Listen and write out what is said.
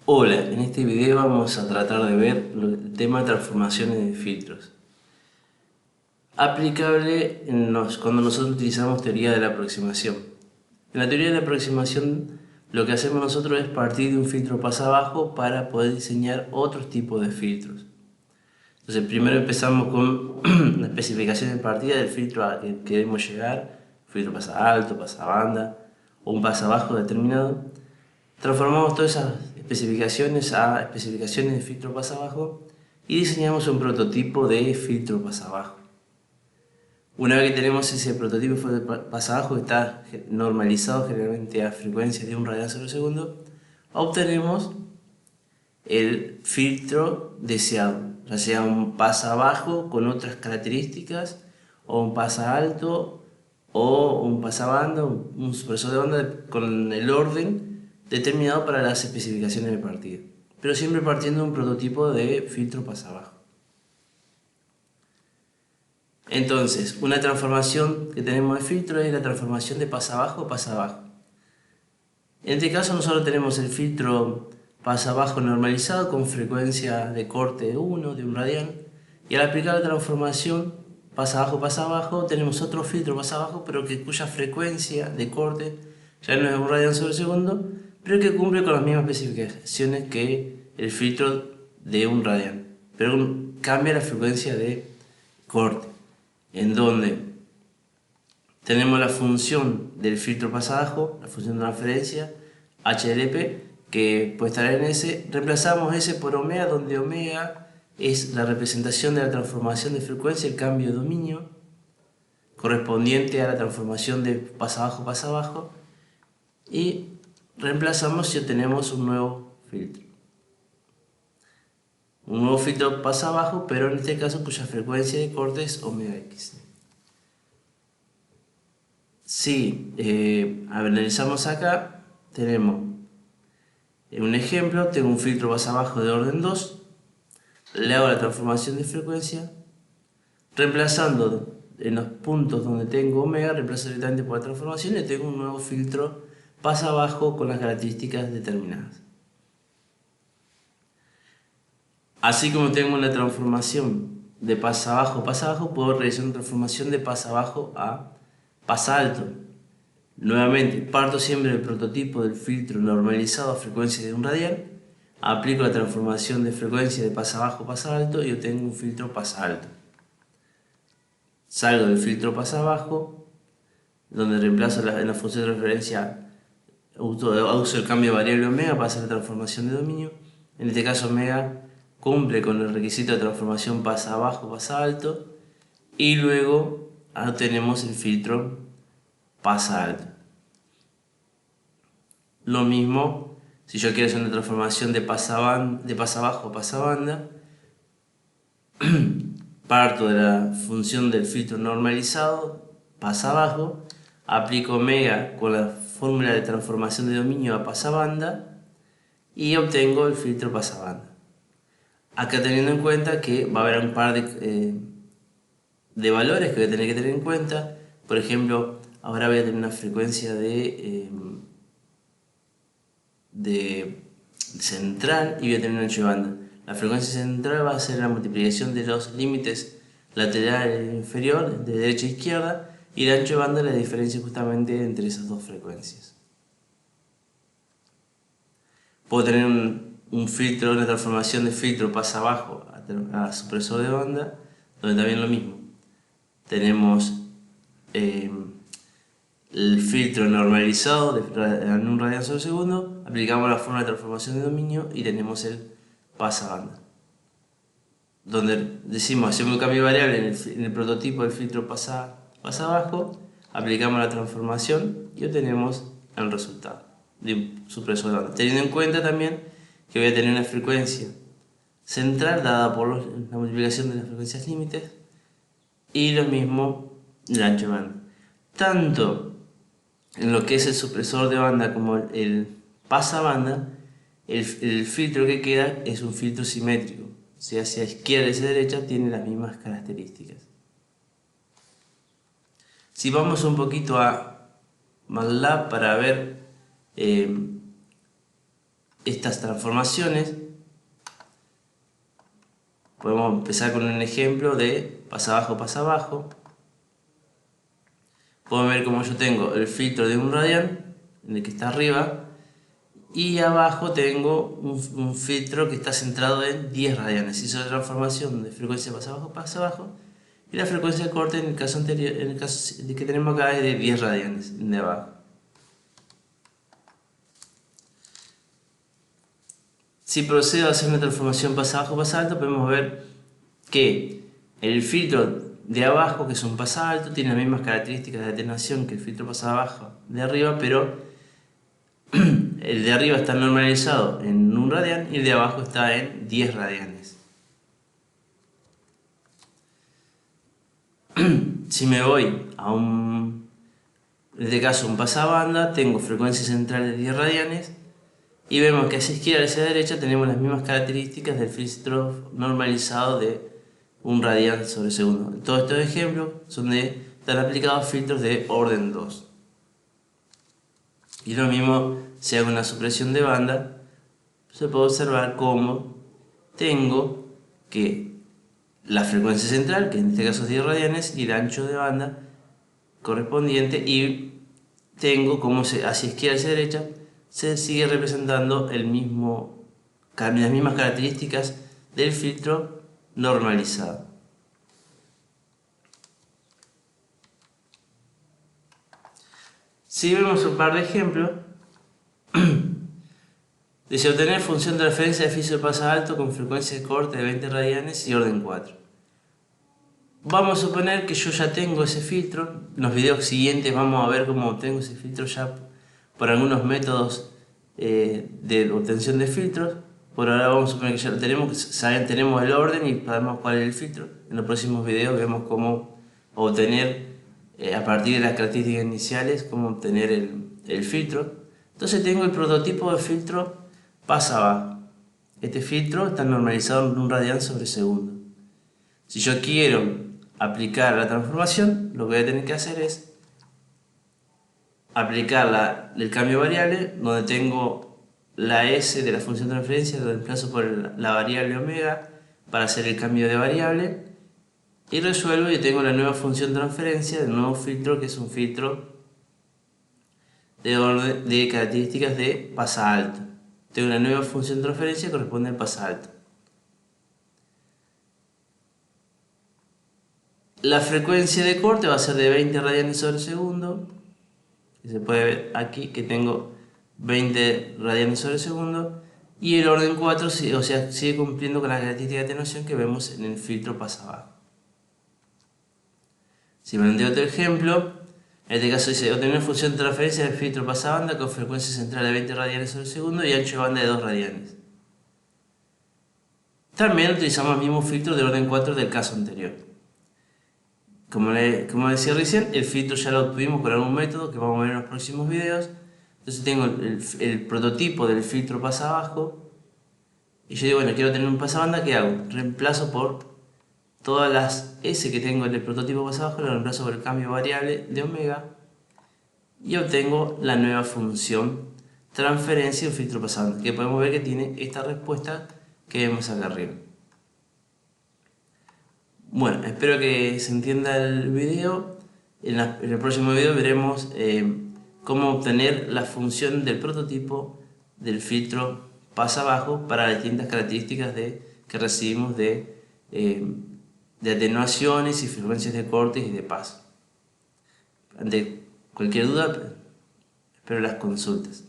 Hola, en este video vamos a tratar de ver el tema de transformaciones de filtros. Aplicable cuando nosotros utilizamos teoría de la aproximación. En la teoría de la aproximación lo que hacemos nosotros es partir de un filtro paso abajo para poder diseñar otros tipos de filtros. Entonces primero empezamos con la especificación de partida del filtro al que queremos llegar, filtro pasa alto, pasa banda o un pasa bajo determinado. Transformamos todas esas especificaciones a especificaciones de filtro pasa abajo y diseñamos un prototipo de filtro pasa abajo. Una vez que tenemos ese prototipo de filtro pasa abajo que está normalizado generalmente a frecuencias de 1 radian sobre segundo, obtenemos el filtro deseado, ya sea un pasa abajo con otras características o un pasa alto o un pasabanda, un supresor de banda con el orden determinado para las especificaciones de partida, pero siempre partiendo de un prototipo de filtro pasa abajo. Entonces, una transformación que tenemos de filtro es la transformación de pasa abajo a pasa abajo. En este caso nosotros tenemos el filtro pasa abajo normalizado con frecuencia de corte de 1 radian, y al aplicar la transformación pasa abajo tenemos otro filtro pasa abajo pero cuya frecuencia de corte ya no es 1 radian sobre segundo, pero que cumple con las mismas especificaciones que el filtro de 1 radian, pero cambia la frecuencia de corte, en donde tenemos la función del filtro pasa abajo, la función de transferencia, HLP, que puede estar en S. Reemplazamos S por omega, donde omega es la representación de la transformación de frecuencia, el cambio de dominio, correspondiente a la transformación de pasa abajo, y reemplazamos si obtenemos un nuevo filtro. Un nuevo filtro pasa abajo, pero en este caso cuya frecuencia de corte es omega x. Si analizamos acá, tenemos un ejemplo, tengo un filtro pasa abajo de orden 2, le hago la transformación de frecuencia, reemplazando en los puntos donde tengo omega, reemplazo directamente por la transformación y tengo un nuevo filtro pasa abajo con las características determinadas. Así como tengo una transformación de pasa abajo, puedo realizar una transformación de pasa abajo a pasa alto. Nuevamente, parto siempre del prototipo del filtro normalizado a frecuencia de 1 radian, aplico la transformación de frecuencia de pasa abajo, pasa alto y obtengo un filtro pasa alto. Salgo del filtro pasa abajo, donde reemplazo en la función de referencia, uso el cambio de variable omega para hacer la transformación de dominio. En este caso omega cumple con el requisito de transformación pasa abajo, pasa alto, y luego obtenemos el filtro pasa alto. Lo mismo si yo quiero hacer una transformación de pasa abajo a pasa banda, parto de la función del filtro normalizado, pasa abajo, aplico omega con la fórmula de transformación de dominio a pasa banda y obtengo el filtro pasa banda. Acá teniendo en cuenta que va a haber un par de valores que voy a tener que tener en cuenta. Por ejemplo, ahora voy a tener una frecuencia de central y voy a tener un ancho de banda. La frecuencia central va a ser la multiplicación de los límites lateral e inferior de derecha a izquierda, y el ancho de banda es la diferencia justamente entre esas dos frecuencias. Puedo tener un filtro, una transformación de filtro pasa abajo a supresor de banda, donde también lo mismo. Tenemos el filtro normalizado en 1 radian sobre segundo, aplicamos la fórmula de transformación de dominio y tenemos el pasabanda, donde decimos, hacemos un cambio de variable en el prototipo del filtro pasa abajo, aplicamos la transformación y obtenemos el resultado de un supresor de banda, teniendo en cuenta también que voy a tener una frecuencia central dada por la multiplicación de las frecuencias límites y lo mismo el ancho de banda. Tanto en lo que es el supresor de banda como el pasabanda, el filtro que queda es un filtro simétrico, o sea, hacia izquierda y hacia derecha tiene las mismas características. Si vamos un poquito a MATLAB para ver estas transformaciones, podemos empezar con un ejemplo de pasa abajo. Pueden ver como yo tengo el filtro de 1 radian, en el que está arriba, y abajo tengo un filtro que está centrado en 10 radianes. Hizo la transformación de frecuencia pasa abajo, y la frecuencia de corte en el caso anterior, en el caso que tenemos acá, es de 10 radianes de abajo. Si procedo a hacer una transformación pasa alto, podemos ver que el filtro de abajo, que es un pasa alto, tiene las mismas características de atenuación que el filtro pasa abajo de arriba, pero el de arriba está normalizado en 1 radian y el de abajo está en 10 radianes. Si me voy a en este caso un pasabanda, tengo frecuencia central de 10 radianes y vemos que hacia izquierda y hacia derecha tenemos las mismas características del filtro normalizado de 1 radian sobre segundo. Todos estos ejemplos están aplicados filtros de orden 2. Y lo mismo si hago una supresión de banda, se puede observar cómo tengo que la frecuencia central, que en este caso es 10 radianes, y el ancho de banda correspondiente, y tengo como hacia izquierda y hacia derecha se sigue representando las mismas características del filtro normalizado. Si vemos un par de ejemplos, dice obtener función de referencia de filtro de pasa alto con frecuencia de corte de 20 radianes y orden 4. Vamos a suponer que yo ya tengo ese filtro. En los videos siguientes vamos a ver cómo obtengo ese filtro ya por algunos métodos de obtención de filtros. Por ahora vamos a suponer que ya lo tenemos el orden y sabemos cuál es el filtro. En los próximos videos vemos cómo obtener, a partir de las características iniciales, cómo obtener el filtro. Entonces tengo el prototipo de filtro pasa abajo. Este filtro está normalizado en 1 radian sobre segundo. Si yo quiero aplicar la transformación, lo que voy a tener que hacer es aplicar el cambio de variable, donde tengo la S de la función de referencia, lo reemplazo por la variable omega para hacer el cambio de variable, y resuelvo y tengo la nueva función de transferencia del nuevo filtro, que es un filtro de características de pasa alto. Tengo una nueva función de transferencia que corresponde al pasa alto. La frecuencia de corte va a ser de 20 radianes sobre segundo. Y se puede ver aquí que tengo 20 radianes sobre segundo. Y el orden 4, sigue cumpliendo con la característica de atenuación que vemos en el filtro pasa abajo. Si planteo otro ejemplo, en este caso dice obtener una función de transferencia del filtro pasa banda con frecuencia central de 20 radianes sobre segundo y ancho de banda de 2 radianes. También utilizamos el mismo filtro de orden 4 del caso anterior. Como decía recién, el filtro ya lo obtuvimos con algún método que vamos a ver en los próximos videos. Entonces tengo el prototipo del filtro pasa abajo. Y yo digo, bueno, quiero tener un pasabanda, ¿qué hago? Reemplazo por todas las S que tengo en el prototipo pasa abajo, lo reemplazo por el cambio variable de omega. Y obtengo la nueva función transferencia del filtro pasabanda, que podemos ver que tiene esta respuesta que vemos acá arriba. Bueno, espero que se entienda el video. En el próximo video veremos cómo obtener la función del prototipo del filtro pasa abajo para las distintas características que recibimos de atenuaciones y frecuencias de cortes y de paso. Ante cualquier duda, espero las consultas.